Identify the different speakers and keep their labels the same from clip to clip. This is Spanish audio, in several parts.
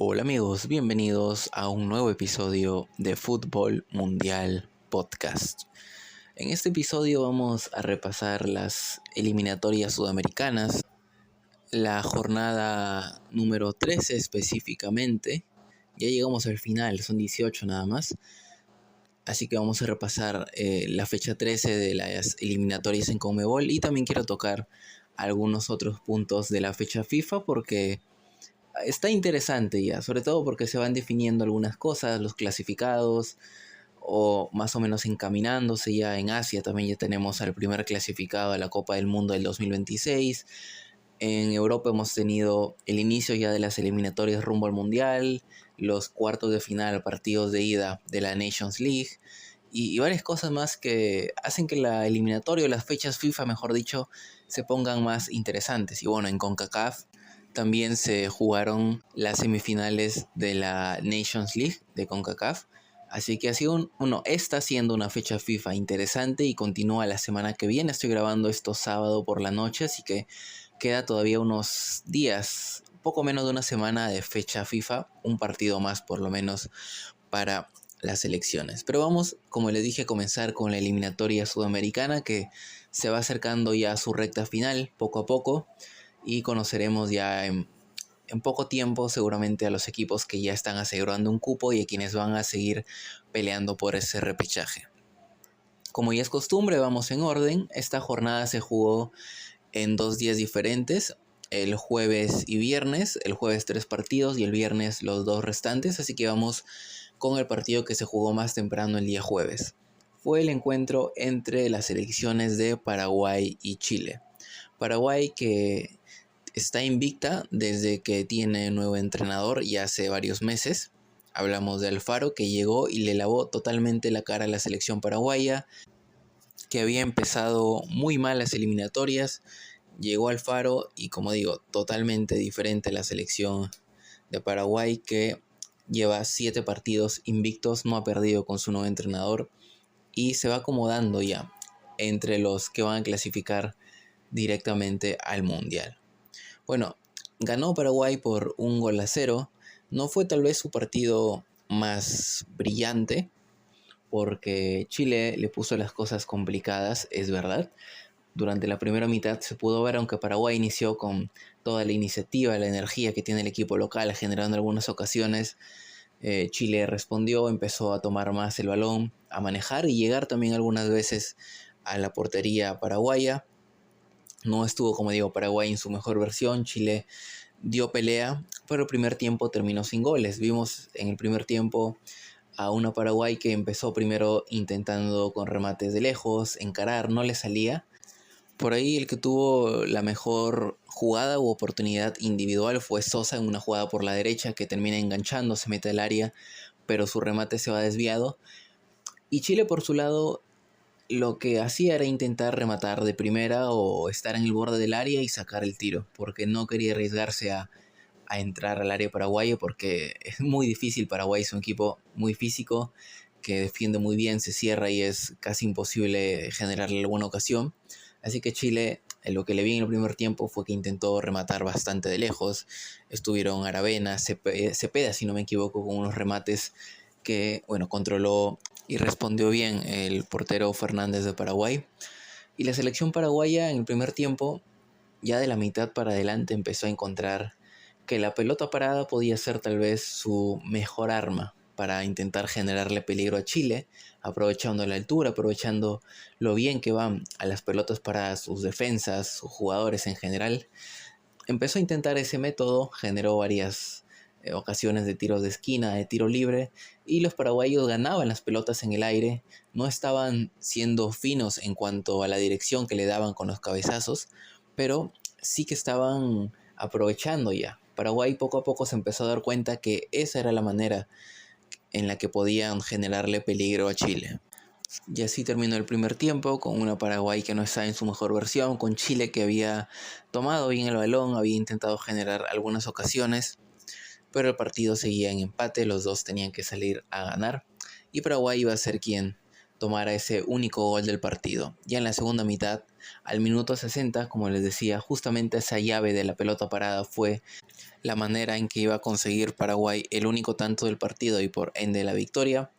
Speaker 1: Hola amigos, bienvenidos a un nuevo episodio de Fútbol Mundial Podcast. En este episodio vamos a repasar las eliminatorias sudamericanas, la jornada número 13 específicamente. Ya llegamos al final, son 18 nada más. Así que vamos a repasar la fecha 13 de las eliminatorias en Conmebol y también quiero tocar algunos otros puntos de la fecha FIFA porque está interesante ya, sobre todo porque se van definiendo algunas cosas, los clasificados o más o menos encaminándose ya en Asia. También ya tenemos al primer clasificado a la Copa del Mundo del 2026. En Europa hemos tenido el inicio ya de las eliminatorias rumbo al Mundial, los cuartos de final, partidos de ida de la Nations League y varias cosas más que hacen que la eliminatoria o las fechas FIFA, mejor dicho, se pongan más interesantes. Y bueno, en CONCACAF también se jugaron las semifinales de la Nations League de CONCACAF. Así que ha sido está siendo una fecha FIFA interesante y continúa la semana que viene. Estoy grabando esto sábado por la noche, así que queda todavía unos días, poco menos de una semana de fecha FIFA. Un partido más por lo menos para las elecciones. Pero vamos, como les dije, a comenzar con la eliminatoria sudamericana que se va acercando ya a su recta final poco a poco. Y conoceremos ya en poco tiempo seguramente a los equipos que ya están asegurando un cupo y a quienes van a seguir peleando por ese repechaje. Como ya es costumbre, vamos en orden. Esta jornada se jugó en 2 días diferentes, el jueves y viernes. El jueves 3 partidos y el viernes los 2 restantes, así que vamos con el partido que se jugó más temprano el día jueves. Fue el encuentro entre las selecciones de Paraguay y Chile. Paraguay que está invicta desde que tiene nuevo entrenador y hace varios meses. Hablamos de Alfaro, que llegó y le lavó totalmente la cara a la selección paraguaya, que había empezado muy mal las eliminatorias. Llegó Alfaro y, como digo, totalmente diferente a la selección de Paraguay, que lleva 7 partidos invictos, no ha perdido con su nuevo entrenador y se va acomodando ya entre los que van a clasificar directamente al Mundial. Bueno, ganó Paraguay por 1-0. No fue tal vez su partido más brillante, porque Chile le puso las cosas complicadas, es verdad. Durante la primera mitad se pudo ver, aunque Paraguay inició con toda la iniciativa, la energía que tiene el equipo local, generando algunas ocasiones. Chile respondió, empezó a tomar más el balón, a manejar y llegar también algunas veces a la portería paraguaya. No estuvo, como digo, Paraguay en su mejor versión. Chile dio pelea, pero el primer tiempo terminó sin goles. Vimos en el primer tiempo a una Paraguay que empezó primero intentando con remates de lejos, encarar, no le salía. Por ahí el que tuvo la mejor jugada u oportunidad individual fue Sosa en una jugada por la derecha que termina enganchando, se mete al área, pero su remate se va desviado. Y Chile por su lado lo que hacía era intentar rematar de primera o estar en el borde del área y sacar el tiro, porque no quería arriesgarse a entrar al área paraguayo, porque es muy difícil. Paraguay es un equipo muy físico, que defiende muy bien, se cierra y es casi imposible generarle alguna ocasión. Así que Chile, lo que le vi en el primer tiempo fue que intentó rematar bastante de lejos. Estuvieron Aravena, Cepeda, si no me equivoco, con unos remates que, bueno, controló y respondió bien el portero Fernández de Paraguay. Y la selección paraguaya en el primer tiempo, ya de la mitad para adelante, empezó a encontrar que la pelota parada podía ser tal vez su mejor arma para intentar generarle peligro a Chile, aprovechando la altura, aprovechando lo bien que van a las pelotas para sus defensas, sus jugadores en general. Empezó a intentar ese método, generó varias ocasiones de tiros de esquina, de tiro libre, y los paraguayos ganaban las pelotas en el aire. No estaban siendo finos en cuanto a la dirección que le daban con los cabezazos, pero sí que estaban aprovechando ya. Paraguay poco a poco se empezó a dar cuenta que esa era la manera en la que podían generarle peligro a Chile. Y así terminó el primer tiempo, con una Paraguay que no estaba en su mejor versión, con Chile que había tomado bien el balón, había intentado generar algunas ocasiones, pero el partido seguía en empate, los dos tenían que salir a ganar, y Paraguay iba a ser quien tomara ese único gol del partido. Ya en la segunda mitad, al minuto 60, como les decía, justamente esa llave de la pelota parada fue la manera en que iba a conseguir Paraguay el único tanto del partido y por ende la victoria.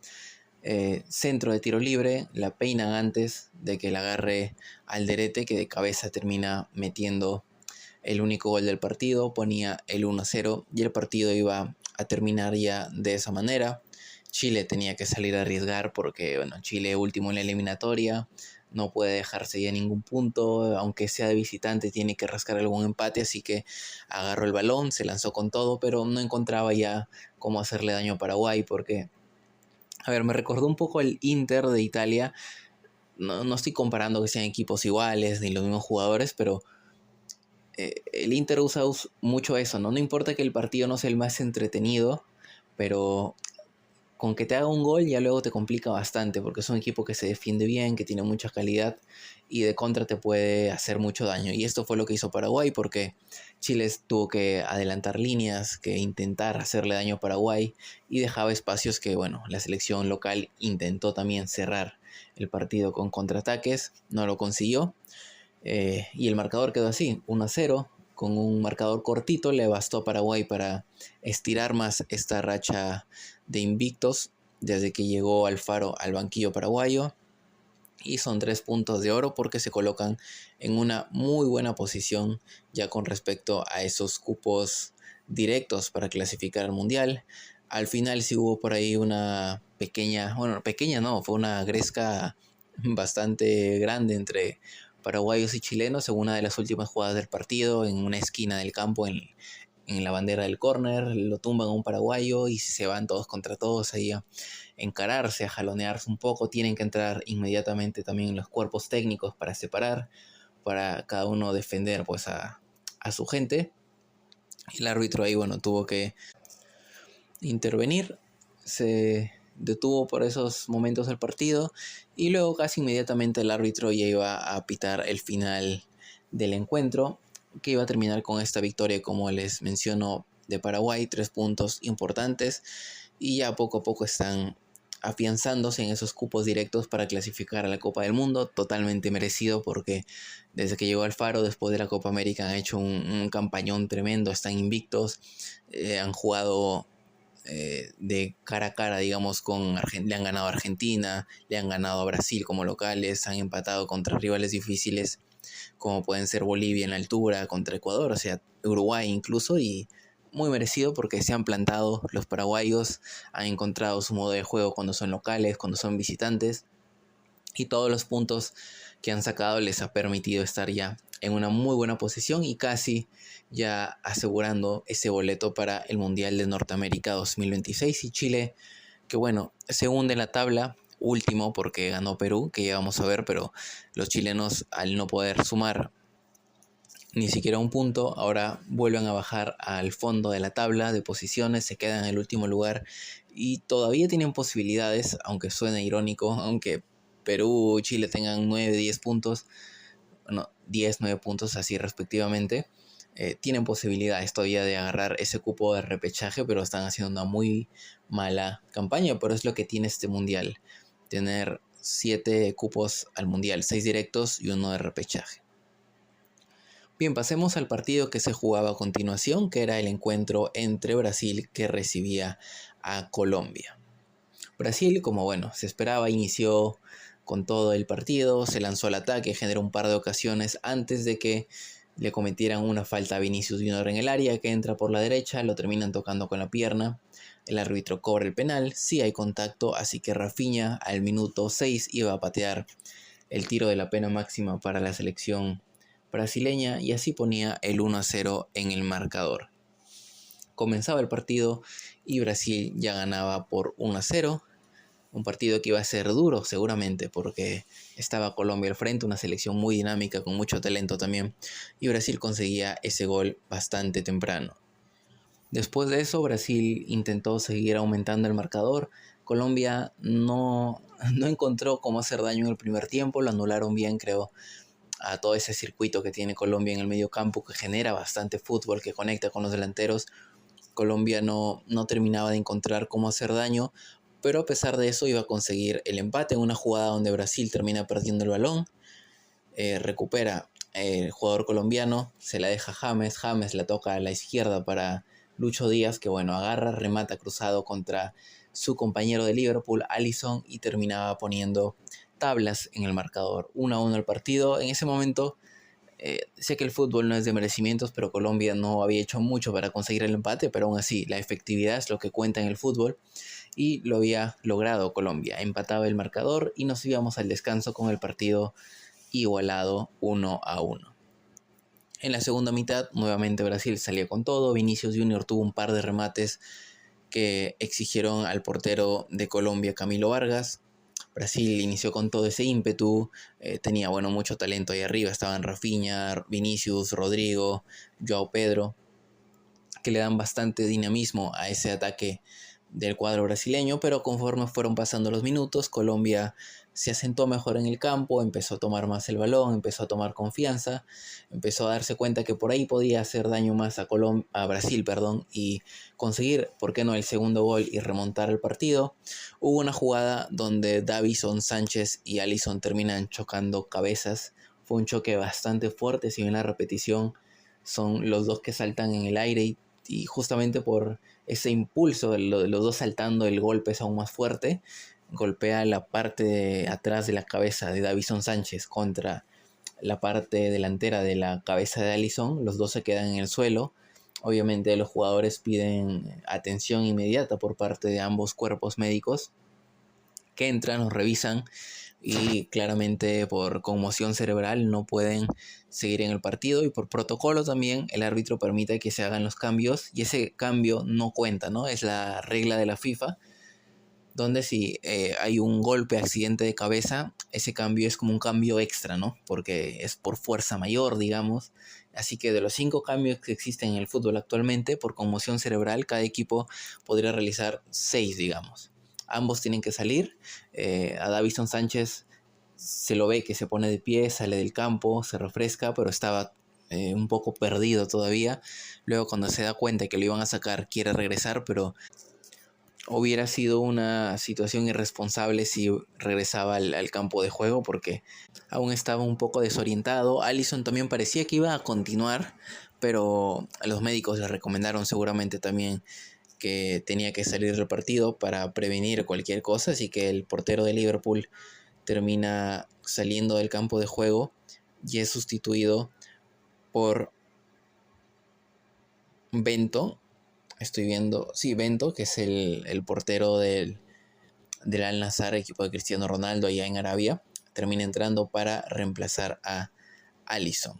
Speaker 1: Centro de tiro libre, la peinan antes de que la agarre Alderete, que de cabeza termina metiendo el único gol del partido, ponía el 1-0 y el partido iba a terminar ya de esa manera. Chile tenía que salir a arriesgar porque bueno, Chile último en la eliminatoria, no puede dejarse ya ningún punto, aunque sea de visitante tiene que rascar algún empate, así que agarró el balón, se lanzó con todo, pero no encontraba ya cómo hacerle daño a Paraguay porque, a ver, me recordó un poco el Inter de Italia. No estoy comparando que sean equipos iguales ni los mismos jugadores, pero el Inter usa mucho eso, ¿no? No importa que el partido no sea el más entretenido, pero con que te haga un gol ya luego te complica bastante, porque es un equipo que se defiende bien, que tiene mucha calidad y de contra te puede hacer mucho daño. Y esto fue lo que hizo Paraguay, porque Chile tuvo que adelantar líneas, que intentar hacerle daño a Paraguay y dejaba espacios que, bueno, la selección local intentó también cerrar el partido con contraataques, no lo consiguió. Y el marcador quedó así, 1-0. Con un marcador cortito le bastó a Paraguay para estirar más esta racha de invictos desde que llegó Alfaro al banquillo paraguayo. Y son 3 puntos de oro porque se colocan en una muy buena posición ya con respecto a esos cupos directos para clasificar al Mundial. Al final sí hubo por ahí una pequeña, bueno, pequeña no, fue una gresca bastante grande entre paraguayos y chilenos en una de las últimas jugadas del partido, en una esquina del campo, en la bandera del córner, lo tumban a un paraguayo y se van todos contra todos ahí a encararse, a jalonearse un poco. Tienen que entrar inmediatamente también los cuerpos técnicos para separar, para cada uno defender pues a su gente. El árbitro ahí, bueno, tuvo que intervenir, se detuvo por esos momentos el partido y luego casi inmediatamente el árbitro ya iba a pitar el final del encuentro, que iba a terminar con esta victoria, como les menciono, de Paraguay, 3 puntos importantes y ya poco a poco están afianzándose en esos cupos directos para clasificar a la Copa del Mundo, totalmente merecido porque desde que llegó Alfaro después de la Copa América han hecho un campañón tremendo, están invictos, han jugado de cara a cara, digamos, le han ganado a Argentina, le han ganado a Brasil como locales, han empatado contra rivales difíciles como pueden ser Bolivia en la altura, contra Ecuador, o sea, Uruguay incluso, y muy merecido porque se han plantado los paraguayos, han encontrado su modo de juego cuando son locales, cuando son visitantes, y todos los puntos que han sacado les ha permitido estar ya en una muy buena posición y casi ya asegurando ese boleto para el Mundial de Norteamérica 2026. Y Chile, que bueno, se hunde en la tabla, último porque ganó Perú, que ya vamos a ver, pero los chilenos al no poder sumar ni siquiera un punto, ahora vuelven a bajar al fondo de la tabla de posiciones, se quedan en el último lugar y todavía tienen posibilidades, aunque suene irónico, aunque Perú, Chile tengan 9, 10 puntos, bueno, 10, 9 puntos así respectivamente, tienen posibilidades todavía de agarrar ese cupo de repechaje, pero están haciendo una muy mala campaña, pero es lo que tiene este mundial, tener 7 cupos al mundial, 6 directos y uno de repechaje. Bien, pasemos al partido que se jugaba a continuación, que era el encuentro entre Brasil que recibía a Colombia. Brasil, como bueno, se esperaba, inició con todo el partido, se lanzó al ataque, generó un par de ocasiones antes de que le cometieran una falta a Vinicius Junior en el área, que entra por la derecha, lo terminan tocando con la pierna. El árbitro cobra el penal, sí hay contacto, así que Rafinha al minuto 6 iba a patear el tiro de la pena máxima para la selección brasileña y así ponía el 1-0 en el marcador. Comenzaba el partido y Brasil ya ganaba por 1-0. Un partido que iba a ser duro seguramente porque estaba Colombia al frente, una selección muy dinámica con mucho talento también, y Brasil conseguía ese gol bastante temprano. Después de eso Brasil intentó seguir aumentando el marcador. Colombia no encontró cómo hacer daño en el primer tiempo, lo anularon bien creo a todo ese circuito que tiene Colombia en el medio campo que genera bastante fútbol, que conecta con los delanteros. Colombia no terminaba de encontrar cómo hacer daño, pero a pesar de eso iba a conseguir el empate en una jugada donde Brasil termina perdiendo el balón. recupera el jugador colombiano, se la deja James, James la toca a la izquierda para Lucho Díaz, que bueno, agarra, remata cruzado contra su compañero de Liverpool, Alisson, y terminaba poniendo tablas en el marcador. 1-1 el partido. En ese momento, sé que el fútbol no es de merecimientos, pero Colombia no había hecho mucho para conseguir el empate, pero aún así, la efectividad es lo que cuenta en el fútbol, y lo había logrado Colombia. Empataba el marcador y nos íbamos al descanso con el partido igualado 1-1. En la segunda mitad, nuevamente Brasil salió con todo. Vinicius Junior tuvo un par de remates que exigieron al portero de Colombia, Camilo Vargas. Brasil inició con todo ese ímpetu, tenía mucho talento ahí arriba, estaban Rafinha, Vinicius, Rodrigo, Joao Pedro, que le dan bastante dinamismo a ese ataque del cuadro brasileño, pero conforme fueron pasando los minutos, Colombia se asentó mejor en el campo, empezó a tomar más el balón, empezó a tomar confianza, empezó a darse cuenta que por ahí podía hacer daño más a Brasil, y conseguir, ¿por qué no?, el segundo gol y remontar el partido. Hubo una jugada donde Davinson Sánchez y Alisson terminan chocando cabezas. Fue un choque bastante fuerte, si bien la repetición son los dos que saltan en el aire y justamente por ese impulso de los dos saltando, el golpe es aún más fuerte. Golpea la parte de atrás de la cabeza de Davinson Sánchez contra la parte delantera de la cabeza de Alisson. Los dos se quedan en el suelo. Obviamente los jugadores piden atención inmediata por parte de ambos cuerpos médicos, que entran, los revisan y claramente por conmoción cerebral no pueden seguir en el partido, y por protocolo también el árbitro permite que se hagan los cambios y ese cambio no cuenta, ¿no? Es la regla de la FIFA, donde si hay un golpe, accidente de cabeza, ese cambio es como un cambio extra, ¿no? Porque es por fuerza mayor, digamos. Así que de los 5 cambios que existen en el fútbol actualmente, por conmoción cerebral, cada equipo podría realizar 6, digamos. Ambos tienen que salir. A Davinson Sánchez se lo ve que se pone de pie, sale del campo, se refresca, pero estaba un poco perdido todavía. Luego, cuando se da cuenta que lo iban a sacar, quiere regresar, pero hubiera sido una situación irresponsable si regresaba al campo de juego, porque aún estaba un poco desorientado. Alisson también parecía que iba a continuar, pero los médicos le recomendaron seguramente también que tenía que salir del partido para prevenir cualquier cosa, así que el portero de Liverpool termina saliendo del campo de juego y es sustituido por Bento. Estoy viendo, sí, Bento, que es el portero del Al-Nassr, equipo de Cristiano Ronaldo allá en Arabia. Termina entrando para reemplazar a Alisson.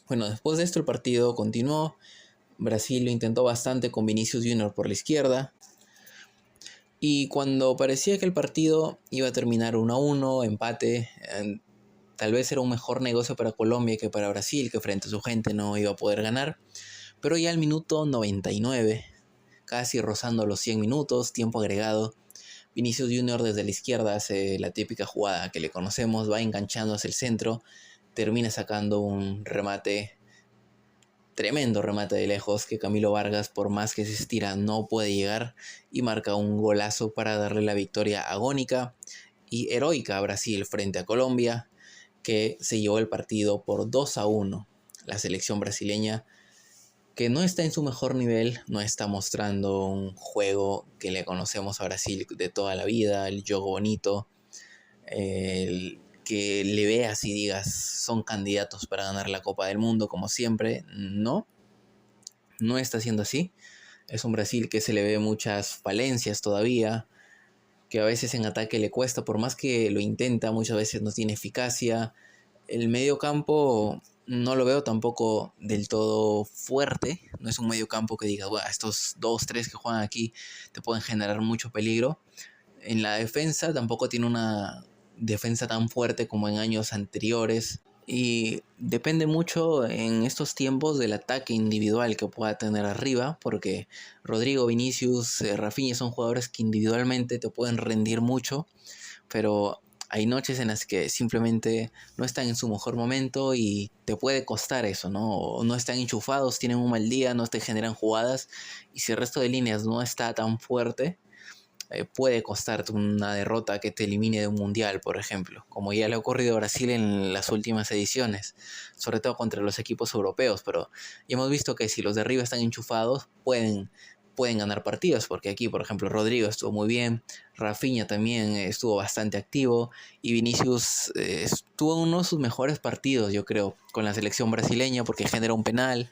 Speaker 1: Bueno, después de esto el partido continuó. Brasil lo intentó bastante con Vinicius Junior por la izquierda. Y cuando parecía que el partido iba a terminar 1-1, empate, tal vez era un mejor negocio para Colombia que para Brasil, que frente a su gente no iba a poder ganar. Pero ya al minuto 99, casi rozando los 100 minutos, tiempo agregado, Vinicius Junior desde la izquierda hace la típica jugada que le conocemos, va enganchando hacia el centro, termina sacando un remate, tremendo remate de lejos, que Camilo Vargas, por más que se estira, no puede llegar, y marca un golazo para darle la victoria agónica y heroica a Brasil frente a Colombia, que se llevó el partido por 2-1. La selección brasileña, que no está en su mejor nivel, no está mostrando un juego que le conocemos a Brasil de toda la vida, el juego bonito, el que le veas y digas son candidatos para ganar la Copa del Mundo como siempre. No está siendo así. Es un Brasil que se le ve muchas falencias todavía, que a veces en ataque le cuesta, por más que lo intenta, muchas veces no tiene eficacia. El medio campo no lo veo tampoco del todo fuerte. No es un medio campo que digas, bueno, estos 2-3 que juegan aquí te pueden generar mucho peligro. En la defensa tampoco tiene una defensa tan fuerte como en años anteriores. Y depende mucho en estos tiempos del ataque individual que pueda tener arriba, porque Rodrigo, Vinicius, Rafinha son jugadores que individualmente te pueden rendir mucho, pero hay noches en las que simplemente no están en su mejor momento y te puede costar eso, ¿no? O no están enchufados, tienen un mal día, no te generan jugadas, y si el resto de líneas no está tan fuerte, puede costarte una derrota que te elimine de un mundial, por ejemplo, como ya le ha ocurrido a Brasil en las últimas ediciones, sobre todo contra los equipos europeos, pero ya hemos visto que si los de arriba están enchufados, pueden ganar partidos, porque aquí, por ejemplo, Rodrigo estuvo muy bien, Rafinha también estuvo bastante activo y Vinicius estuvo en uno de sus mejores partidos, yo creo, con la selección brasileña, porque genera un penal,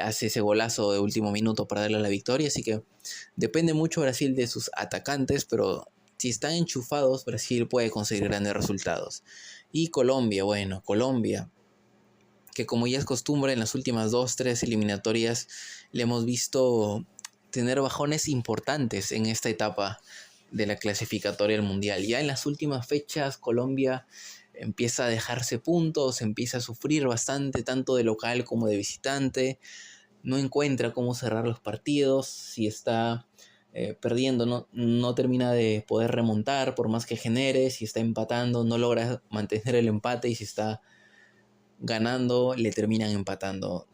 Speaker 1: hace ese golazo de último minuto para darle la victoria, así que depende mucho Brasil de sus atacantes, pero si están enchufados, Brasil puede conseguir grandes resultados. Y Colombia, bueno, Colombia, que como ya es costumbre en las últimas 2-3 eliminatorias, le hemos visto tener bajones importantes en esta etapa de la clasificatoria al Mundial. Ya en las últimas fechas Colombia empieza a dejarse puntos, empieza a sufrir bastante, tanto de local como de visitante, no encuentra cómo cerrar los partidos, si está perdiendo no termina de poder remontar por más que genere, si está empatando no logra mantener el empate y si está ganando le terminan empatando.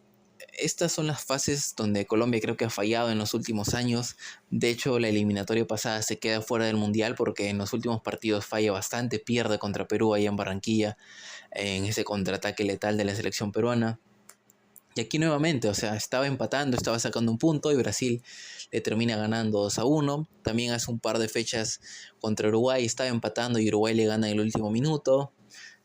Speaker 1: Estas son las fases donde Colombia creo que ha fallado en los últimos años. De hecho, la eliminatoria pasada se queda fuera del Mundial porque en los últimos partidos falla bastante, pierde contra Perú ahí en Barranquilla, en ese contraataque letal de la selección peruana. Y aquí nuevamente, o sea, estaba empatando, estaba sacando un punto y Brasil le termina ganando 2-1. También hace un par de fechas contra Uruguay estaba empatando y Uruguay le gana en el último minuto.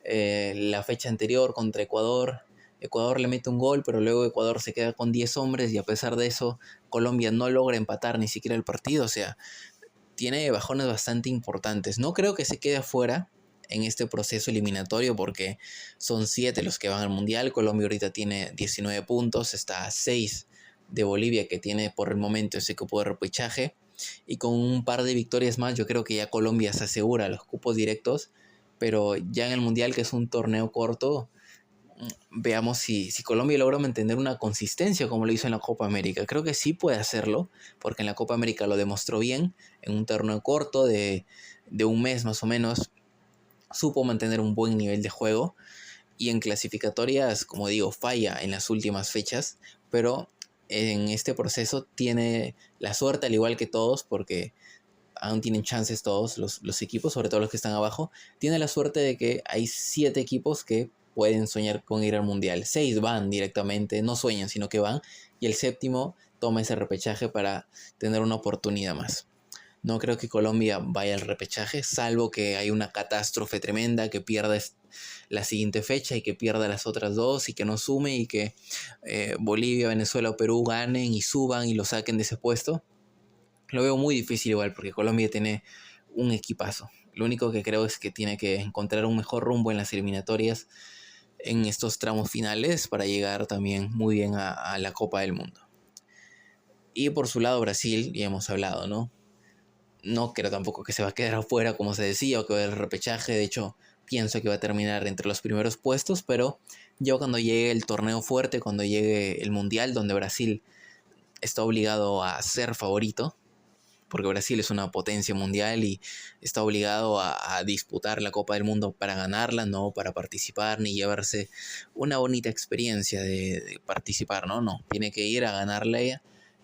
Speaker 1: La fecha anterior contra Ecuador, Ecuador le mete un gol, pero luego Ecuador se queda con 10 hombres y a pesar de eso Colombia no logra empatar ni siquiera el partido, o sea, tiene bajones bastante importantes. No creo que se quede afuera en este proceso eliminatorio porque son 7 los que van al Mundial. Colombia ahorita tiene 19 puntos, está a 6 de Bolivia que tiene por el momento ese cupo de repechaje. Y con un par de victorias más yo creo que ya Colombia se asegura los cupos directos. Pero ya en el Mundial, que es un torneo corto, veamos si Colombia logra mantener una consistencia como lo hizo en la Copa América. Creo que sí puede hacerlo, porque en la Copa América lo demostró bien, en un torneo corto de un mes más o menos, supo mantener un buen nivel de juego y en clasificatorias, como digo, falla en las últimas fechas, pero en este proceso tiene la suerte al igual que todos, porque aún tienen chances todos los equipos, sobre todo los que están abajo, tiene la suerte de que hay 7 equipos que pueden soñar con ir al Mundial. 6 van directamente, no sueñan, sino que van, y el séptimo toma ese repechaje para tener una oportunidad más. No creo que Colombia vaya al repechaje, salvo que hay una catástrofe tremenda, que pierda la siguiente fecha y que pierda las otras dos y que no sume y que Bolivia, Venezuela o Perú ganen y suban y lo saquen de ese puesto. Lo veo muy difícil igual porque Colombia tiene un equipazo. Lo único que creo es que tiene que encontrar un mejor rumbo en las eliminatorias en estos tramos finales para llegar también muy bien a la Copa del Mundo. Y por su lado Brasil, ya hemos hablado, ¿no? No creo tampoco que se va a quedar afuera como se decía o que va a haber repechaje. De hecho, pienso que va a terminar entre los primeros puestos, pero yo cuando llegue el torneo fuerte, cuando llegue el Mundial, donde Brasil está obligado a ser favorito, porque Brasil es una potencia mundial y está obligado a disputar la Copa del Mundo para ganarla, no para participar ni llevarse una bonita experiencia de participar, no, tiene que ir a ganarla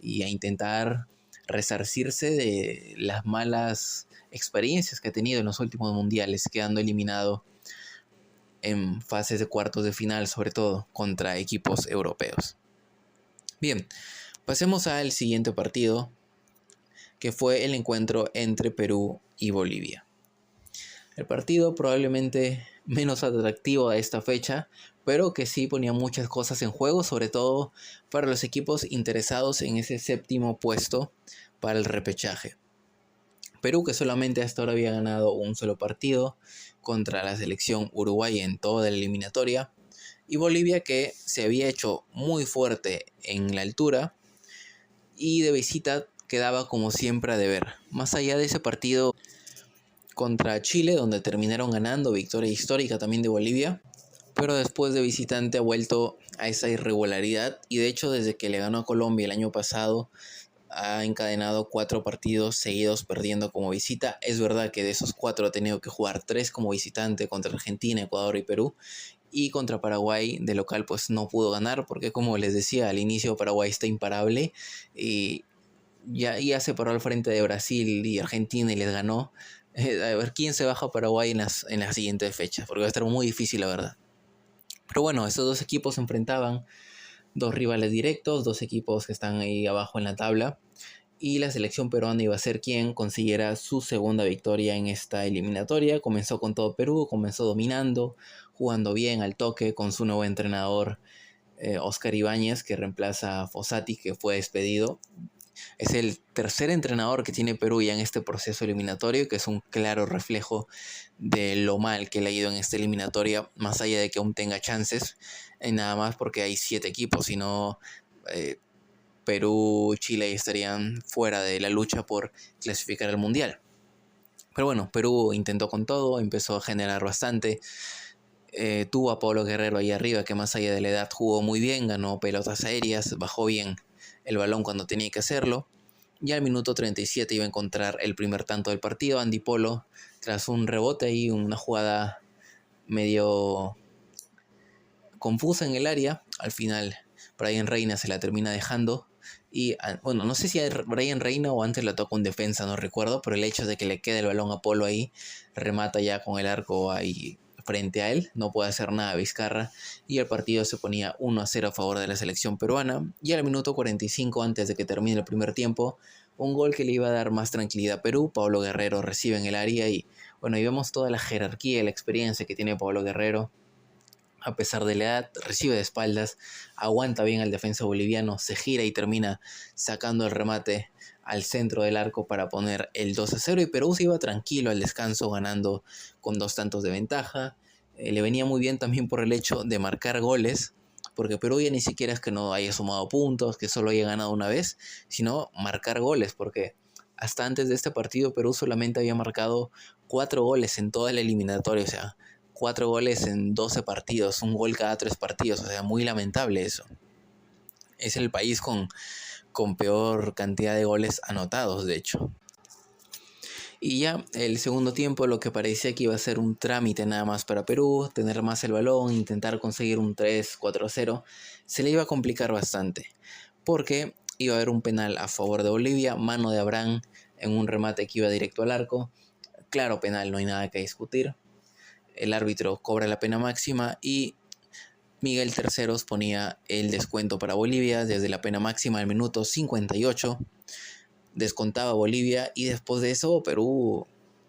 Speaker 1: y a intentar resarcirse de las malas experiencias que ha tenido en los últimos mundiales, quedando eliminado en fases de cuartos de final, sobre todo contra equipos europeos. Bien, pasemos al siguiente partido, que fue el encuentro entre Perú y Bolivia. El partido probablemente menos atractivo a esta fecha, pero que sí ponía muchas cosas en juego, sobre todo para los equipos interesados en ese séptimo puesto para el repechaje. Perú, que solamente hasta ahora había ganado un solo partido contra la selección uruguaya en toda la eliminatoria, y Bolivia, que se había hecho muy fuerte en la altura y de visita quedaba como siempre a deber. Más allá de ese partido contra Chile, donde terminaron ganando, victoria histórica también de Bolivia, pero después de visitante ha vuelto a esa irregularidad y de hecho desde que le ganó a Colombia el año pasado ha encadenado 4 partidos seguidos perdiendo como visita. Es verdad que de esos 4 ha tenido que jugar 3 como visitante contra Argentina, Ecuador y Perú, y contra Paraguay de local pues no pudo ganar porque, como les decía al inicio, Paraguay está imparable y ya se paró al frente de Brasil y Argentina y les ganó. A ver quién se baja a Paraguay en las siguientes fechas, porque va a estar muy difícil, la verdad. Pero bueno, estos dos equipos se enfrentaban, dos rivales directos, dos equipos que están ahí abajo en la tabla. Y la selección peruana iba a ser quien consiguiera su segunda victoria en esta eliminatoria. Comenzó con todo Perú, comenzó dominando, jugando bien al toque con su nuevo entrenador Oscar Ibáñez, que reemplaza a Fossati, que fue despedido. Es el tercer entrenador que tiene Perú ya en este proceso eliminatorio, que es un claro reflejo de lo mal que le ha ido en esta eliminatoria, más allá de que aún tenga chances, nada más porque hay 7 equipos, sino Perú, Chile estarían fuera de la lucha por clasificar al Mundial. Pero bueno, Perú intentó con todo, empezó a generar bastante. Tuvo a Pablo Guerrero ahí arriba, que más allá de la edad jugó muy bien, ganó pelotas aéreas, bajó bien el balón cuando tenía que hacerlo. Y al minuto 37 iba a encontrar el primer tanto del partido. Andy Polo, tras un rebote y una jugada medio confusa en el área, al final Brian Reina se la termina dejando. Y bueno, no sé si a Brian Reina o antes la toca un defensa, no recuerdo, pero el hecho de que le quede el balón a Polo ahí, remata ya con el arco ahí frente a él, no puede hacer nada Vizcarra, y el partido se ponía 1-0 a favor de la selección peruana. Y al minuto 45, antes de que termine el primer tiempo, un gol que le iba a dar más tranquilidad a Perú. Pablo Guerrero recibe en el área y bueno, ahí vemos toda la jerarquía y la experiencia que tiene Pablo Guerrero. A pesar de la edad, recibe de espaldas, aguanta bien al defensa boliviano, se gira y termina sacando el remate al centro del arco para poner el 2-0. Y Perú se iba tranquilo al descanso, ganando con 2 tantos de ventaja. Le venía muy bien también por el hecho de marcar goles, porque Perú ya ni siquiera es que no haya sumado puntos, que solo haya ganado una vez, sino marcar goles, porque hasta antes de este partido Perú solamente había marcado 4 goles en toda la eliminatoria, o sea, 4 goles en 12 partidos, un gol cada 3 partidos, o sea, muy lamentable eso. Es el país con peor cantidad de goles anotados, de hecho. Y ya el segundo tiempo, lo que parecía que iba a ser un trámite nada más para Perú, tener más el balón, intentar conseguir un 3-4-0, se le iba a complicar bastante, porque iba a haber un penal a favor de Bolivia, mano de Abraham en un remate que iba directo al arco. Claro, penal, no hay nada que discutir. El árbitro cobra la pena máxima y Miguel Terceros ponía el descuento para Bolivia desde la pena máxima al minuto 58. Descontaba Bolivia y después de eso Perú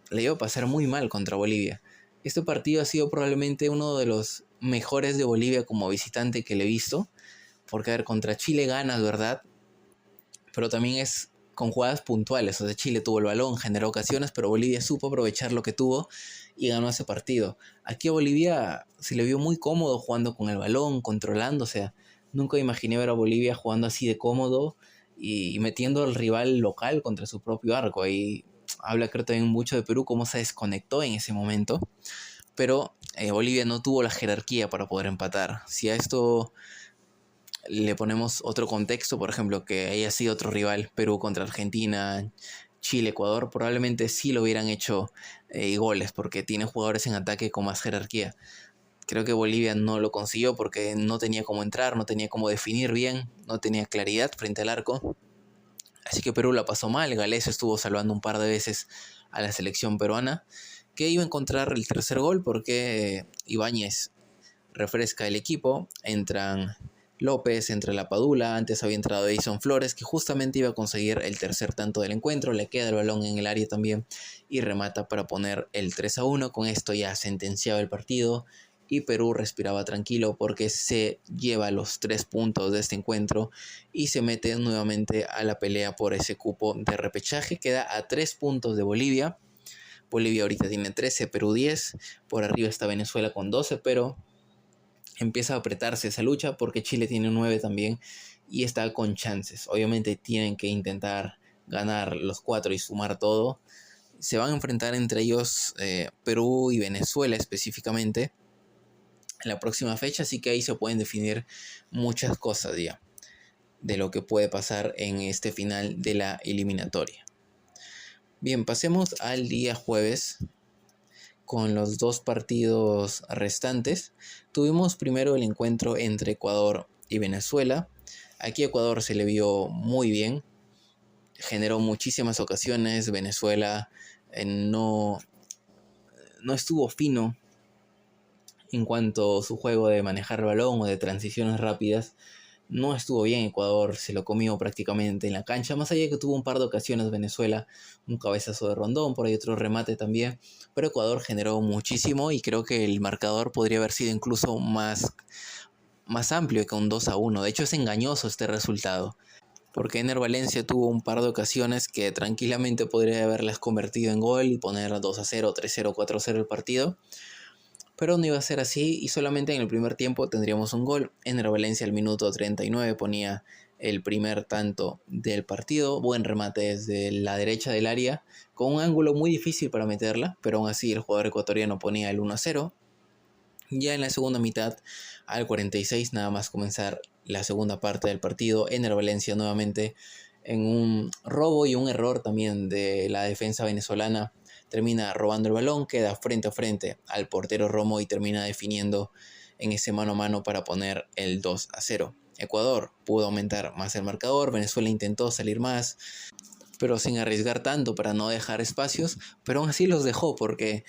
Speaker 1: le iba a pasar muy mal contra Bolivia. Este partido ha sido probablemente uno de los mejores de Bolivia como visitante que le he visto, porque a ver, contra Chile ganas, ¿verdad? Pero también es con jugadas puntuales. O sea, Chile tuvo el balón, generó ocasiones, pero Bolivia supo aprovechar lo que tuvo y ganó ese partido. Aquí a Bolivia se le vio muy cómodo jugando con el balón, controlando. O sea, nunca imaginé ver a Bolivia jugando así de cómodo y metiendo al rival local contra su propio arco. Ahí habla creo también mucho de Perú, cómo se desconectó en ese momento. Pero Bolivia no tuvo la jerarquía para poder empatar. Si a esto le ponemos otro contexto, por ejemplo, que haya sido otro rival, Perú contra Argentina, Chile, Ecuador, probablemente sí lo hubieran hecho goles, porque tiene jugadores en ataque con más jerarquía. Creo que Bolivia no lo consiguió porque no tenía cómo entrar, no tenía cómo definir bien, no tenía claridad frente al arco. Así que Perú la pasó mal. Gales estuvo salvando un par de veces a la selección peruana, que iba a encontrar el tercer gol porque Ibáñez refresca el equipo. Entran López, entra la Padula, antes había entrado Edison Flores, que justamente iba a conseguir el tercer tanto del encuentro. Le queda el balón en el área también y remata para poner el 3-1. Con esto ya sentenciaba el partido y Perú respiraba tranquilo porque se lleva los 3 puntos de este encuentro y se mete nuevamente a la pelea por ese cupo de repechaje. Queda a 3 puntos de Bolivia. Bolivia ahorita tiene 13, Perú 10. Por arriba está Venezuela con 12, pero empieza a apretarse esa lucha porque Chile tiene 9 también y está con chances. Obviamente tienen que intentar ganar los 4 y sumar todo. Se van a enfrentar entre ellos Perú y Venezuela específicamente en la próxima fecha, así que ahí se pueden definir muchas cosas ya de lo que puede pasar en este final de la eliminatoria. Bien, pasemos al día jueves con los 2 partidos restantes. Tuvimos primero el encuentro entre Ecuador y Venezuela. Aquí Ecuador se le vio muy bien. generó muchísimas ocasiones. Venezuela no estuvo fino en cuanto a su juego de manejar el balón o de transiciones rápidas. No estuvo bien Ecuador, se lo comió prácticamente en la cancha, más allá de que tuvo un par de ocasiones Venezuela, un cabezazo de Rondón, por ahí otro remate también, pero Ecuador generó muchísimo y creo que el marcador podría haber sido incluso más amplio que un 2-1. De hecho es engañoso este resultado, porque Ener Valencia tuvo un par de ocasiones que tranquilamente podría haberlas convertido en gol y poner 2-0, 3-0, 4-0 el partido. Pero no iba a ser así y solamente en el primer tiempo tendríamos un gol. Ener Valencia al minuto 39 ponía el primer tanto del partido. Buen remate desde la derecha del área, con un ángulo muy difícil para meterla, pero aún así el jugador ecuatoriano ponía el 1-0. Ya en la segunda mitad, al 46, nada más comenzar la segunda parte del partido, Ener Valencia nuevamente en un robo y un error también de la defensa venezolana termina robando el balón, queda frente a frente al portero Romo y termina definiendo en ese mano a mano para poner el 2-0. Ecuador pudo aumentar más el marcador, Venezuela intentó salir más, pero sin arriesgar tanto para no dejar espacios, pero aún así los dejó porque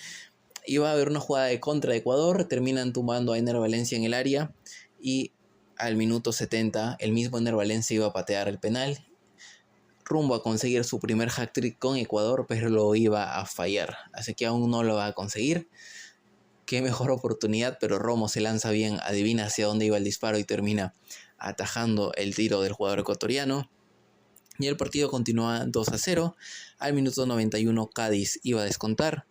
Speaker 1: iba a haber una jugada de contra de Ecuador, terminan tumbando a Ener Valencia en el área y al minuto 70 el mismo Ener Valencia iba a patear el penal rumbo a conseguir su primer hat-trick con Ecuador, pero lo iba a fallar, así que aún no lo va a conseguir. Qué mejor oportunidad, pero Romo se lanza bien, adivina hacia dónde iba el disparo y termina atajando el tiro del jugador ecuatoriano. Y el partido continúa 2-0. Al minuto 91 Cádiz iba a descontar.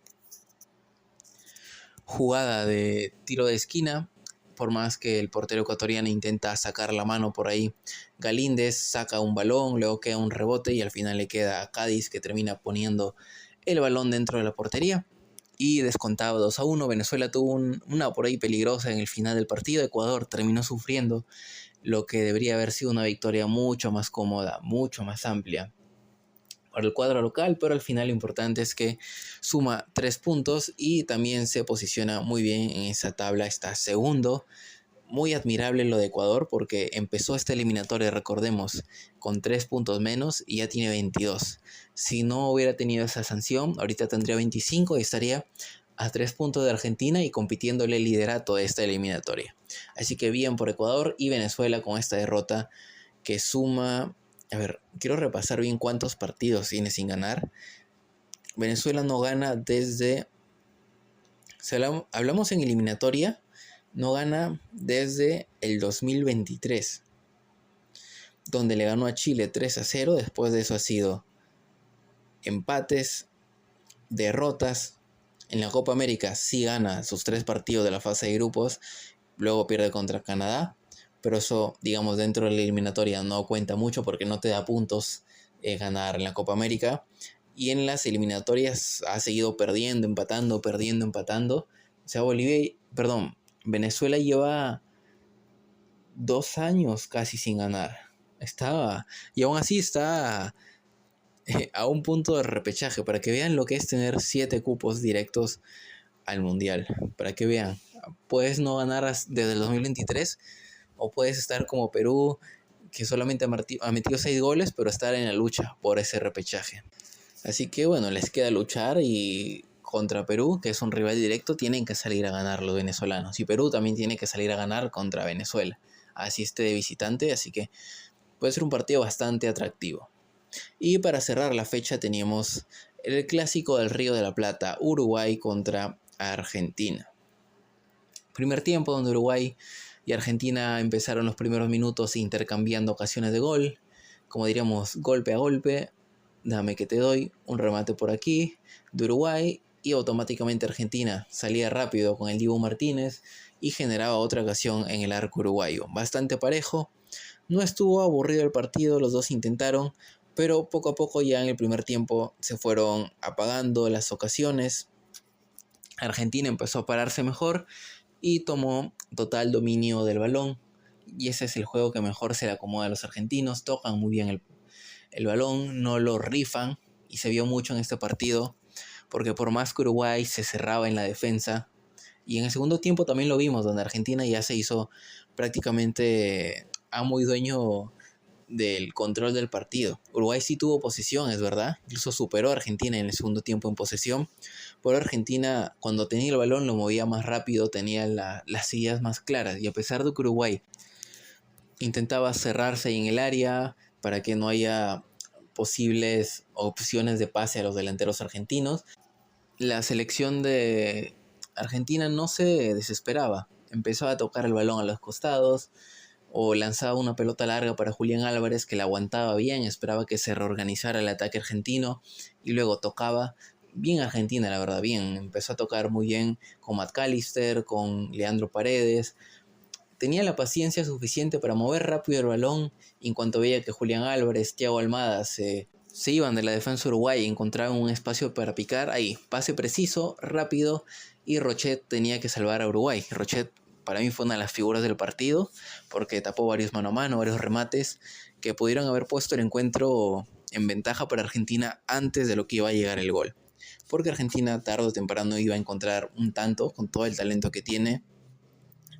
Speaker 1: Jugada de tiro de esquina, por más que el portero ecuatoriano intenta sacar la mano por ahí, Galíndez saca un balón, luego queda un rebote y al final le queda a Cádiz, que termina poniendo el balón dentro de la portería y descontaba 2-1. Venezuela tuvo una por ahí peligrosa en el final del partido. Ecuador terminó sufriendo lo que debería haber sido una victoria mucho más cómoda, mucho más amplia para el cuadro local, pero al final lo importante es que suma 3 puntos y también se posiciona muy bien en esa tabla, está segundo. Muy admirable lo de Ecuador porque empezó esta eliminatoria, recordemos, con 3 puntos menos y ya tiene 22. Si no hubiera tenido esa sanción, ahorita tendría 25 y estaría a 3 puntos de Argentina y compitiéndole el liderato de esta eliminatoria. Así que bien por Ecuador y Venezuela con esta derrota que suma... A ver, quiero repasar bien cuántos partidos tiene sin ganar. Venezuela no gana desde... Si hablamos en eliminatoria, no gana desde el 2023, donde le ganó a Chile 3-0. Después de eso ha sido empates, derrotas. En la Copa América sí gana sus 3 partidos de la fase de grupos, luego pierde contra Canadá, pero eso, digamos, dentro de la eliminatoria no cuenta mucho porque no te da puntos ganar en la Copa América. Y en las eliminatorias ha seguido perdiendo, empatando, perdiendo, empatando. O sea, Venezuela lleva 2 años casi sin ganar. Y aún así está a un punto de repechaje, para que vean lo que es tener 7 cupos directos al Mundial. Para que vean, puedes no ganar desde el 2023 o puedes estar como Perú, que solamente ha metido 6 goles, pero estar en la lucha por ese repechaje. Así que bueno, les queda luchar y contra Perú, que es un rival directo, tienen que salir a ganar los venezolanos. Y Perú también tiene que salir a ganar contra Venezuela. Así esté de visitante, así que puede ser un partido bastante atractivo. Y para cerrar la fecha teníamos el clásico del Río de la Plata, Uruguay contra Argentina. Primer tiempo donde Uruguay y Argentina empezaron los primeros minutos intercambiando ocasiones de gol, como diríamos, golpe a golpe. Dame que te doy, un remate por aquí de Uruguay y automáticamente Argentina salía rápido con el Dibu Martínez y generaba otra ocasión en el arco uruguayo. Bastante parejo, no estuvo aburrido el partido, los dos intentaron, pero poco a poco ya en el primer tiempo se fueron apagando las ocasiones. Argentina empezó a pararse mejor y tomó total dominio del balón. Y ese es el juego que mejor se le acomoda a los argentinos. Tocan muy bien el balón, no lo rifan. Y se vio mucho en este partido, porque por más que Uruguay se cerraba en la defensa, y en el segundo tiempo también lo vimos, donde Argentina ya se hizo prácticamente amo y dueño del control del partido. Uruguay sí tuvo posesión, es verdad, incluso superó a Argentina en el segundo tiempo en posesión, pero Argentina cuando tenía el balón lo movía más rápido, tenía las ideas más claras, y a pesar de que Uruguay intentaba cerrarse en el área para que no haya posibles opciones de pase a los delanteros argentinos, la selección de Argentina no se desesperaba. Empezó a tocar el balón a los costados o lanzaba una pelota larga para Julián Álvarez que la aguantaba bien, esperaba que se reorganizara el ataque argentino y luego tocaba bien Argentina, la verdad, bien. Empezó a tocar muy bien con McAllister, con Leandro Paredes. Tenía la paciencia suficiente para mover rápido el balón y en cuanto veía que Julián Álvarez, Thiago Almada se iban de la defensa uruguaya y encontraban un espacio para picar, ahí, pase preciso, rápido, y Rochet tenía que salvar a Uruguay. Rochet para mí fue una de las figuras del partido porque tapó varios mano a mano, varios remates que pudieron haber puesto el encuentro en ventaja para Argentina antes de lo que iba a llegar el gol. Porque Argentina tarde o temprano iba a encontrar un tanto con todo el talento que tiene.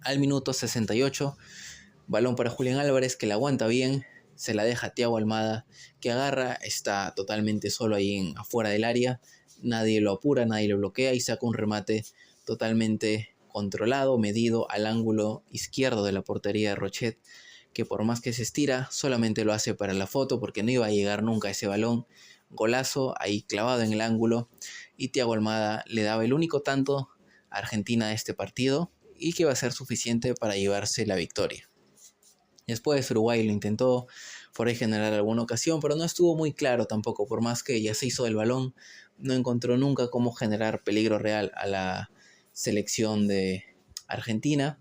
Speaker 1: Al minuto 68, balón para Julián Álvarez que la aguanta bien, se la deja a Thiago Almada que agarra, está totalmente solo ahí afuera del área, nadie lo apura, nadie lo bloquea y saca un remate totalmente controlado, medido al ángulo izquierdo de la portería de Rochet, que por más que se estira, solamente lo hace para la foto porque no iba a llegar nunca a ese balón. Golazo ahí clavado en el ángulo y Thiago Almada le daba el único tanto a Argentina de este partido y que va a ser suficiente para llevarse la victoria. Después Uruguay lo intentó por ahí generar alguna ocasión, pero no estuvo muy claro tampoco, por más que ya se hizo del balón, no encontró nunca cómo generar peligro real a la selección de Argentina.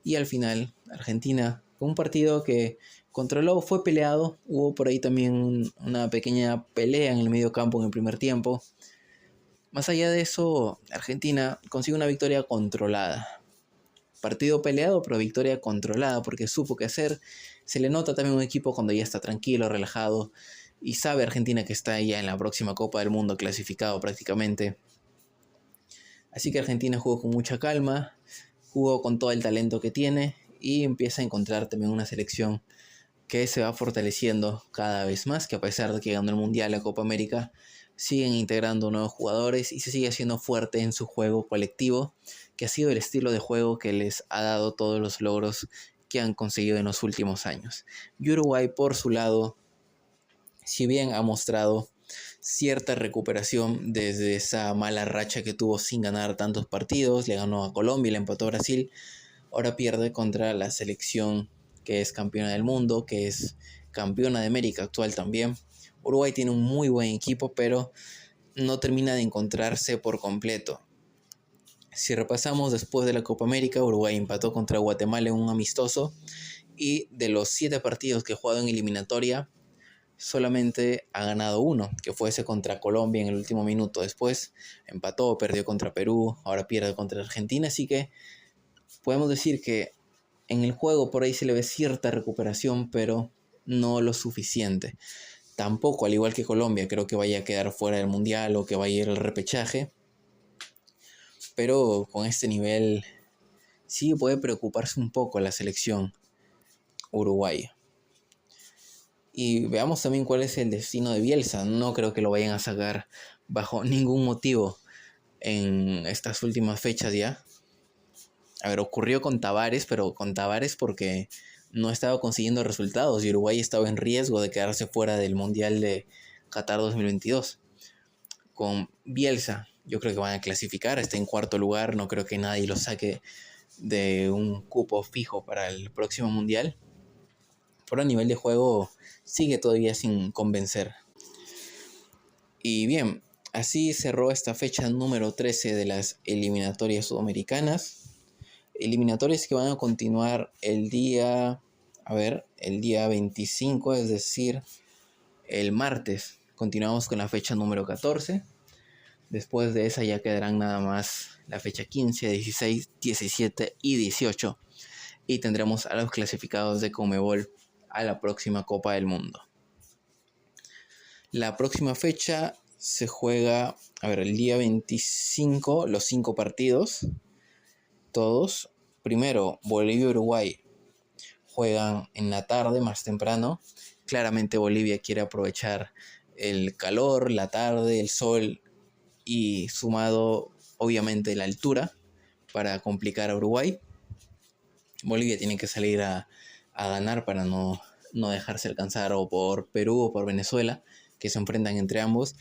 Speaker 1: Y al final Argentina, con un partido que controló, fue peleado, hubo por ahí también una pequeña pelea en el medio campo en el primer tiempo. Más allá de eso, Argentina consigue una victoria controlada. Partido peleado, pero victoria controlada porque supo qué hacer. Se le nota también un equipo cuando ya está tranquilo, relajado y sabe Argentina que está ya en la próxima Copa del Mundo clasificado prácticamente. Así que Argentina jugó con mucha calma, jugó con todo el talento que tiene y empieza a encontrar también una selección que se va fortaleciendo cada vez más, que a pesar de que ganó el Mundial, la Copa América, siguen integrando nuevos jugadores y se sigue haciendo fuerte en su juego colectivo, que ha sido el estilo de juego que les ha dado todos los logros que han conseguido en los últimos años. Y Uruguay, por su lado, si bien ha mostrado cierta recuperación desde esa mala racha que tuvo sin ganar tantos partidos, le ganó a Colombia y le empató a Brasil, ahora pierde contra la selección que es campeona del mundo, que es campeona de América actual también. Uruguay tiene un muy buen equipo, pero no termina de encontrarse por completo. Si repasamos después de la Copa América, Uruguay empató contra Guatemala en un amistoso y de los 7 partidos que ha jugado en eliminatoria, solamente ha ganado uno, que fue ese contra Colombia en el último minuto. Después empató, perdió contra Perú, ahora pierde contra Argentina, así que podemos decir que en el juego por ahí se le ve cierta recuperación, pero no lo suficiente. Tampoco, al igual que Colombia, creo que vaya a quedar fuera del Mundial o que vaya a ir al repechaje. Pero con este nivel sí puede preocuparse un poco la selección uruguaya. Y veamos también cuál es el destino de Bielsa. No creo que lo vayan a sacar bajo ningún motivo en estas últimas fechas ya. A ver, ocurrió con Tavares, pero con Tavares porque no estaba consiguiendo resultados y Uruguay estaba en riesgo de quedarse fuera del Mundial de Qatar 2022. Con Bielsa, yo creo que van a clasificar, está en cuarto lugar, no creo que nadie lo saque de un cupo fijo para el próximo Mundial. Pero a nivel de juego sigue todavía sin convencer. Y bien, así cerró esta fecha número 13 de las eliminatorias sudamericanas. Eliminatorias que van a continuar el día 25, es decir, el martes. Continuamos con la fecha número 14. Después de esa ya quedarán nada más la fecha 15, 16, 17 y 18. Y tendremos a los clasificados de Conmebol a la próxima Copa del Mundo. La próxima fecha se juega, el día 25, los 5 partidos. Todos. Primero, Bolivia-Uruguay. juegan en la tarde, más temprano. Claramente Bolivia quiere aprovechar el calor, la tarde, el sol y sumado obviamente la altura para complicar a Uruguay. Bolivia tiene que salir a ganar para no dejarse alcanzar o por Perú o por Venezuela, que se enfrentan entre ambos.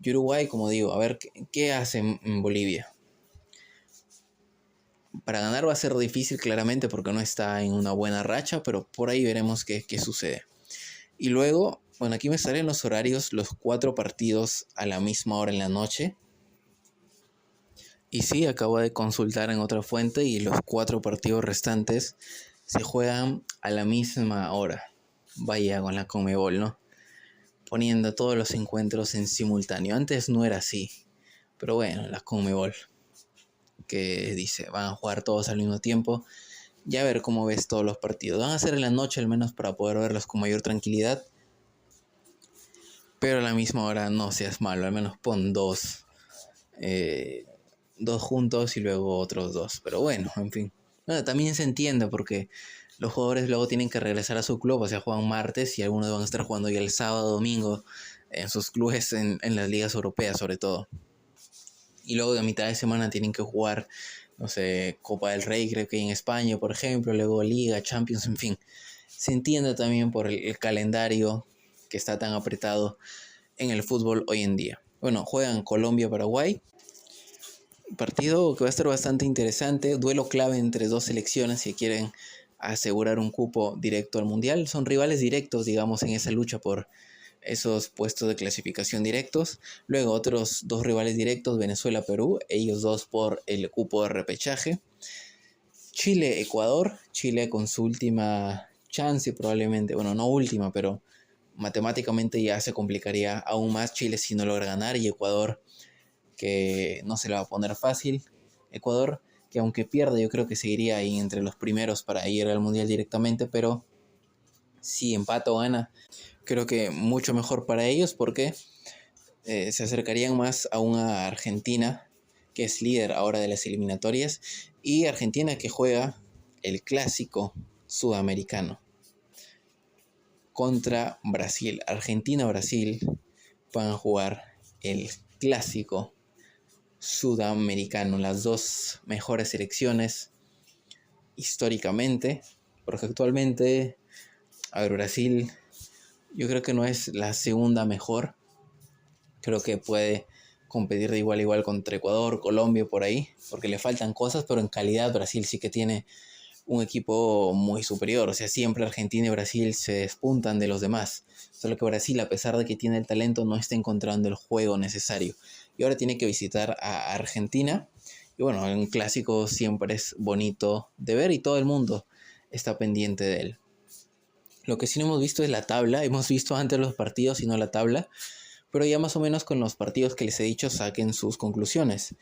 Speaker 1: Y Uruguay, como digo, a ver qué hace en Bolivia. Para ganar va a ser difícil claramente porque no está en una buena racha, pero por ahí veremos qué sucede. Y luego, bueno, aquí me salen los horarios, los 4 partidos a la misma hora en la noche. Y sí, acabo de consultar en otra fuente y los 4 partidos restantes se juegan a la misma hora. Vaya con la Conmebol, ¿no? Poniendo todos los encuentros en simultáneo. Antes no era así, pero bueno, la Conmebol, que dice, van a jugar todos al mismo tiempo. Ya a ver cómo ves todos los partidos. Van a ser en la noche al menos para poder verlos con mayor tranquilidad. Pero a la misma hora no seas malo, al menos pon dos juntos y luego otros 2. Pero bueno, en fin. Bueno, también se entiende porque los jugadores luego tienen que regresar a su club, o sea, juegan martes y algunos van a estar jugando ya el sábado, domingo en sus clubes en las ligas europeas sobre todo. Y luego de mitad de semana tienen que jugar, no sé, Copa del Rey, creo que en España, por ejemplo, luego Liga, Champions, en fin. Se entiende también por el calendario que está tan apretado en el fútbol hoy en día. Bueno, juegan Colombia-Paraguay. Partido que va a estar bastante interesante. Duelo clave entre 2 selecciones que quieren asegurar un cupo directo al Mundial. Son rivales directos, digamos, en esa lucha por esos puestos de clasificación directos. Luego otros 2 rivales directos, Venezuela-Perú, ellos 2 por el cupo de repechaje. Chile-Ecuador, Chile con su última chance probablemente, bueno, no última, pero matemáticamente ya se complicaría aún más Chile si no logra ganar, y Ecuador que no se le va a poner fácil. Ecuador que aunque pierda yo creo que seguiría ahí entre los primeros para ir al Mundial directamente, pero si empata o gana creo que mucho mejor para ellos porque se acercarían más a una Argentina que es líder ahora de las eliminatorias, y Argentina que juega el clásico sudamericano contra Brasil. Argentina-Brasil van a jugar el clásico sudamericano, las 2 mejores selecciones históricamente, porque actualmente, a ver, Brasil yo creo que no es la segunda mejor, creo que puede competir de igual a igual contra Ecuador, Colombia, por ahí, porque le faltan cosas, pero en calidad Brasil sí que tiene un equipo muy superior. O sea, siempre Argentina y Brasil se despuntan de los demás. Solo que Brasil, a pesar de que tiene el talento, no está encontrando el juego necesario. Y ahora tiene que visitar a Argentina. Y bueno, un clásico siempre es bonito de ver y todo el mundo está pendiente de él. Lo que sí no hemos visto es la tabla. Hemos visto antes los partidos y no la tabla. Pero ya más o menos con los partidos que les he dicho saquen sus conclusiones.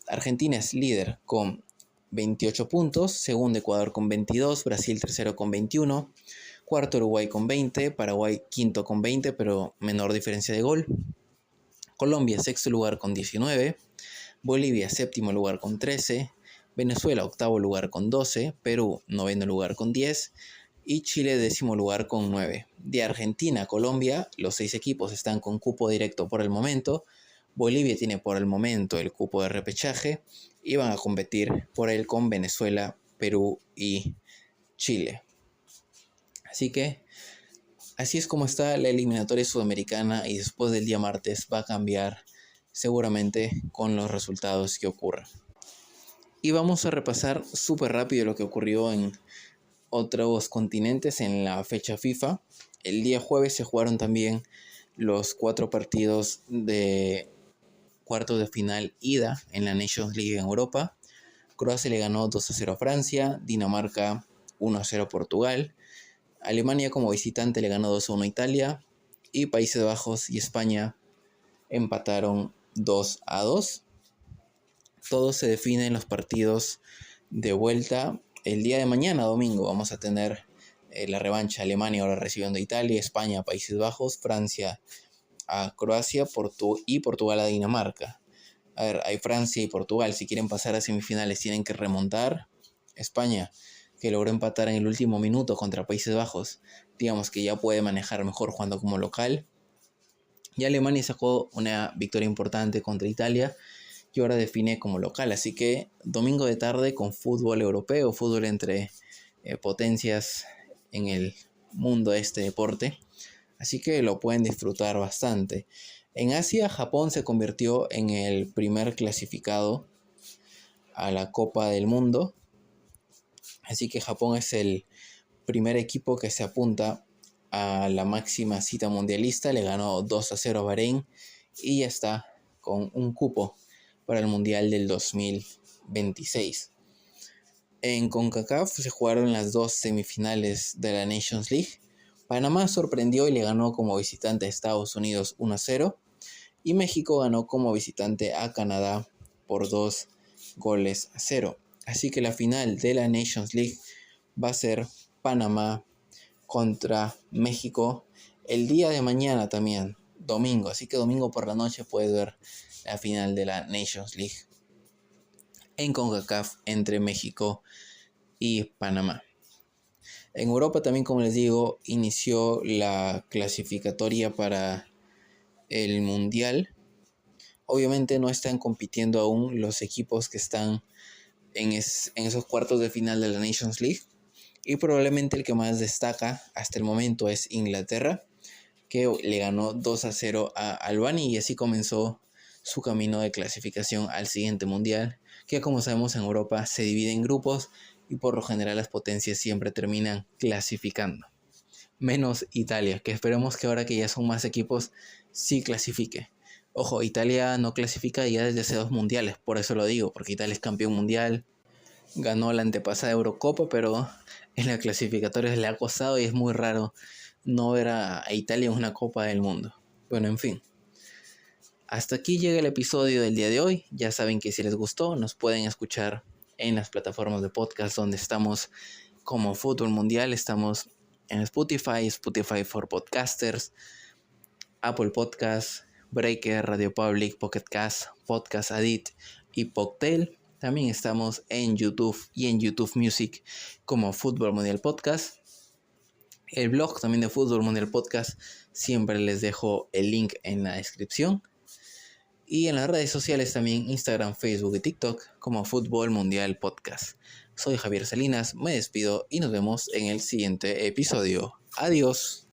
Speaker 1: Argentina es líder con 28 puntos, segundo Ecuador con 22, Brasil tercero con 21, cuarto Uruguay con 20, Paraguay quinto con 20, pero menor diferencia de gol. Colombia sexto lugar con 19, Bolivia séptimo lugar con 13, Venezuela octavo lugar con 12, Perú noveno lugar con 10 y Chile décimo lugar con 9. De Argentina a Colombia, los 6 equipos están con cupo directo por el momento. Bolivia tiene por el momento el cupo de repechaje y van a competir por él con Venezuela, Perú y Chile. Así que así es como está la eliminatoria sudamericana, y después del día martes va a cambiar seguramente con los resultados que ocurran. Y vamos a repasar súper rápido lo que ocurrió en otros continentes en la fecha FIFA. El día jueves se jugaron también los 4 partidos de cuartos de final ida en la Nations League en Europa. Croacia le ganó 2-0 a Francia, Dinamarca 1-0 a Portugal, Alemania como visitante le ganó 2-1 a Italia, y Países Bajos y España empataron 2-2. Todo se define en los partidos de vuelta. El día de mañana, domingo, vamos a tener la revancha. Alemania ahora recibiendo a Italia, España a Países Bajos, Francia a Croacia y Portugal a Dinamarca. A ver, hay Francia y Portugal. Si quieren pasar a semifinales tienen que remontar. España que logró empatar en el último minuto contra Países Bajos. Digamos que ya puede manejar mejor jugando como local. Y Alemania sacó una victoria importante contra Italia y ahora define como local. Así que domingo de tarde con fútbol europeo, fútbol entre potencias en el mundo de este deporte. Así que lo pueden disfrutar bastante. En Asia, Japón se convirtió en el primer clasificado a la Copa del Mundo. Así que Japón es el primer equipo que se apunta a la máxima cita mundialista. Le ganó 2-0 a Bahrein y ya está con un cupo para el Mundial del 2026. En CONCACAF se jugaron las dos semifinales de la Nations League. Panamá sorprendió y le ganó como visitante a Estados Unidos 1-0. Y México ganó como visitante a Canadá por 2-0. Así que la final de la Nations League va a ser Panamá contra México el día de mañana también, domingo. Así que domingo por la noche puedes ver la final de la Nations League en CONCACAF entre México y Panamá. En Europa también, como les digo, inició la clasificatoria para el Mundial. Obviamente no están compitiendo aún los equipos que están en esos cuartos de final de la Nations League. Y probablemente el que más destaca hasta el momento es Inglaterra, que le ganó 2-0 a Albania y así comenzó su camino de clasificación al siguiente mundial, que como sabemos en Europa se divide en grupos y por lo general las potencias siempre terminan clasificando. Menos Italia, que esperemos que ahora que ya son más equipos sí clasifique. Ojo, Italia no clasifica ya desde hace 2 mundiales, por eso lo digo, porque Italia es campeón mundial, ganó la antepasada Eurocopa, pero en la clasificatoria le ha costado y es muy raro no ver a Italia en una Copa del Mundo. Bueno, en fin. Hasta aquí llega el episodio del día de hoy. Ya saben que si les gustó nos pueden escuchar en las plataformas de podcast donde estamos como Fútbol Mundial. Estamos en Spotify, Spotify for Podcasters, Apple Podcasts, Breaker, Radio Public, Pocket Cast, Podcast Addict y Podtail. También estamos en YouTube y en YouTube Music como Fútbol Mundial Podcast. El blog también de Fútbol Mundial Podcast, siempre les dejo el link en la descripción. Y en las redes sociales también, Instagram, Facebook y TikTok como Fútbol Mundial Podcast. Soy Javier Salinas, me despido y nos vemos en el siguiente episodio. Adiós.